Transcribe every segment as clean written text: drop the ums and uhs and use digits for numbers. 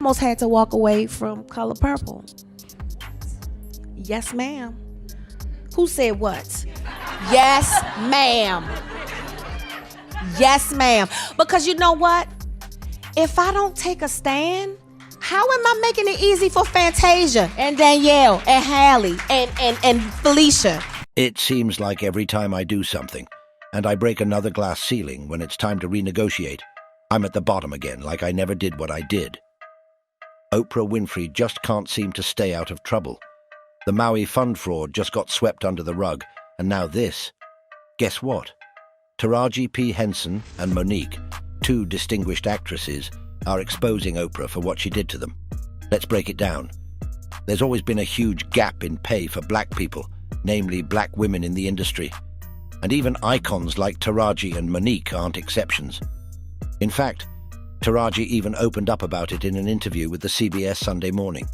Almost had to walk away from Color Purple. Yes, ma'am. Who said what? Yes, ma'am. Yes, ma'am. Because you know what? If I don't take a stand, how am I making it easy for Fantasia and Danielle and Hallie and Felicia? It seems like every time I do something, and I break another glass ceiling when it's time to renegotiate, I'm at the bottom again, like I never did what I did. Oprah Winfrey just can't seem to stay out of trouble. The Maui fund fraud just got swept under the rug, and now this. Guess what? Taraji P. Henson and Monique, two distinguished actresses, are exposing Oprah for what she did to them. Let's break it down. There's always been a huge gap in pay for black people, namely black women in the industry. And even icons like Taraji and Monique aren't exceptions. In fact, Taraji even opened up about it in an interview with the CBS Sunday Morning.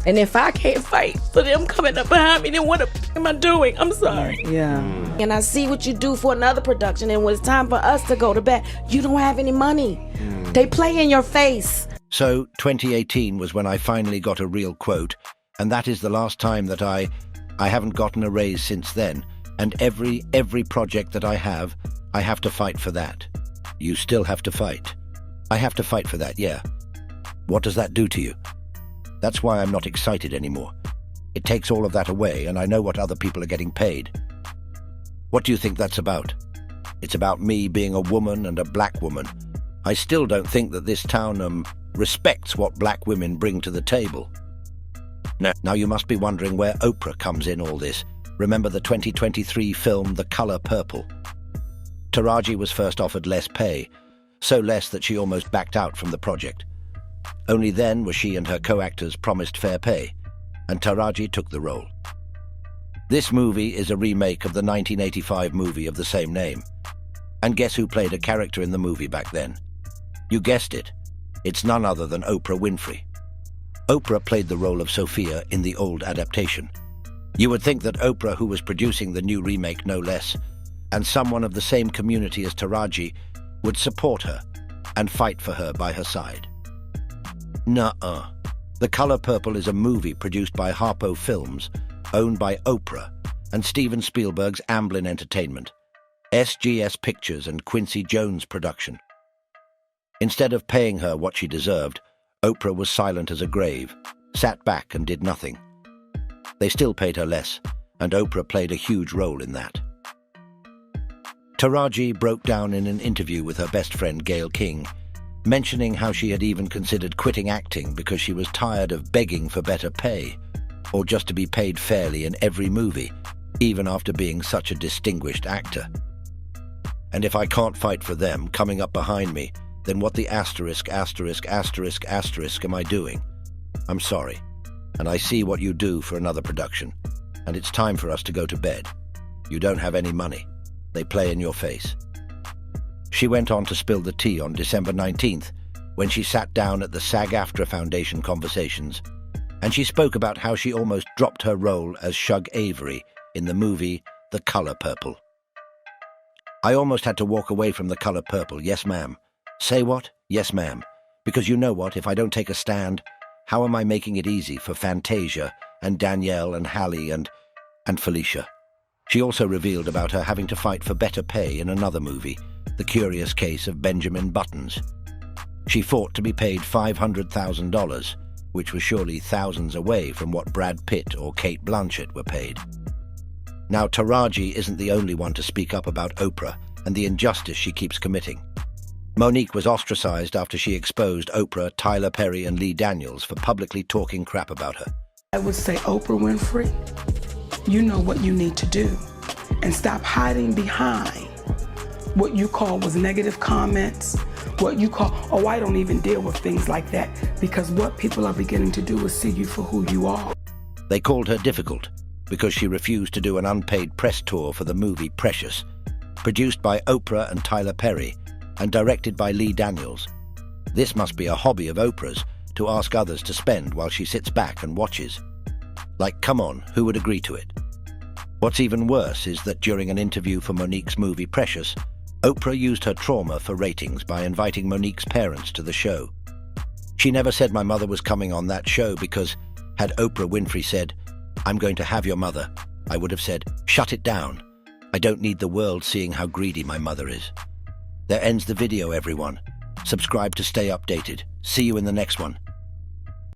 And if I can't fight for them coming up behind me, then what the am I doing? I'm sorry. Yeah. And I see what you do for another production, and when it's time for us to go to bed, you don't have any money. They play in your face. So 2018 was when I finally got a real quote, and that is the last time that I haven't gotten a raise since then. And every project that I have to fight for that. You still have to fight. I have to fight for that, yeah. What does that do to you? That's why I'm not excited anymore. It takes all of that away, and I know what other people are getting paid. What do you think that's about? It's about me being a woman and a black woman. I still don't think that this town respects what black women bring to the table. Now you must be wondering where Oprah comes in all this. Remember the 2023 film The Color Purple? Taraji was first offered less pay, so less that she almost backed out from the project. Only then were she and her co-actors promised fair pay, and Taraji took the role. This movie is a remake of the 1985 movie of the same name. And guess who played a character in the movie back then? You guessed it. It's none other than Oprah Winfrey. Oprah played the role of Sophia in the old adaptation. You would think that Oprah, who was producing the new remake no less, and someone of the same community as Taraji, would support her and fight for her by her side. Nuh-uh. The Color Purple is a movie produced by Harpo Films, owned by Oprah and Steven Spielberg's Amblin Entertainment, SGS Pictures and Quincy Jones production. Instead of paying her what she deserved, Oprah was silent as a grave, sat back and did nothing. They still paid her less, and Oprah played a huge role in that. Taraji broke down in an interview with her best friend Gayle King, mentioning how she had even considered quitting acting because she was tired of begging for better pay, or just to be paid fairly in every movie, even after being such a distinguished actor. And if I can't fight for them coming up behind me, then what the asterisk am I doing? I'm sorry, and I see what you do for another production, and it's time for us to go to bed. You don't have any money. They play in your face. She went on to spill the tea on December 19th, when she sat down at the SAG-AFTRA Foundation conversations, and she spoke about how she almost dropped her role as Shug Avery in the movie The Color Purple. I almost had to walk away from The Color Purple, yes ma'am. Say what? Yes ma'am. Because you know what, if I don't take a stand, how am I making it easy for Fantasia and Danielle and Hallie and Felicia? She also revealed about her having to fight for better pay in another movie, The Curious Case of Benjamin Buttons. She fought to be paid $500,000, which was surely thousands away from what Brad Pitt or Kate Blanchett were paid. Now, Taraji isn't the only one to speak up about Oprah and the injustice she keeps committing. Monique was ostracized after she exposed Oprah, Tyler Perry, and Lee Daniels for publicly talking crap about her. I would say, Oprah Winfrey, you know what you need to do, and stop hiding behind what you call was negative comments, what you call, oh, I don't even deal with things like that, because what people are beginning to do is see you for who you are. They called her difficult because she refused to do an unpaid press tour for the movie Precious, produced by Oprah and Tyler Perry and directed by Lee Daniels. This must be a hobby of Oprah's, to ask others to spend while she sits back and watches. Like, come on, who would agree to it? What's even worse is that during an interview for Monique's movie Precious, Oprah used her trauma for ratings by inviting Monique's parents to the show. She never said my mother was coming on that show because had Oprah Winfrey said, "I'm going to have your mother," I would have said, "Shut it down. I don't need the world seeing how greedy my mother is." There ends the video, everyone. Subscribe to stay updated. See you in the next one.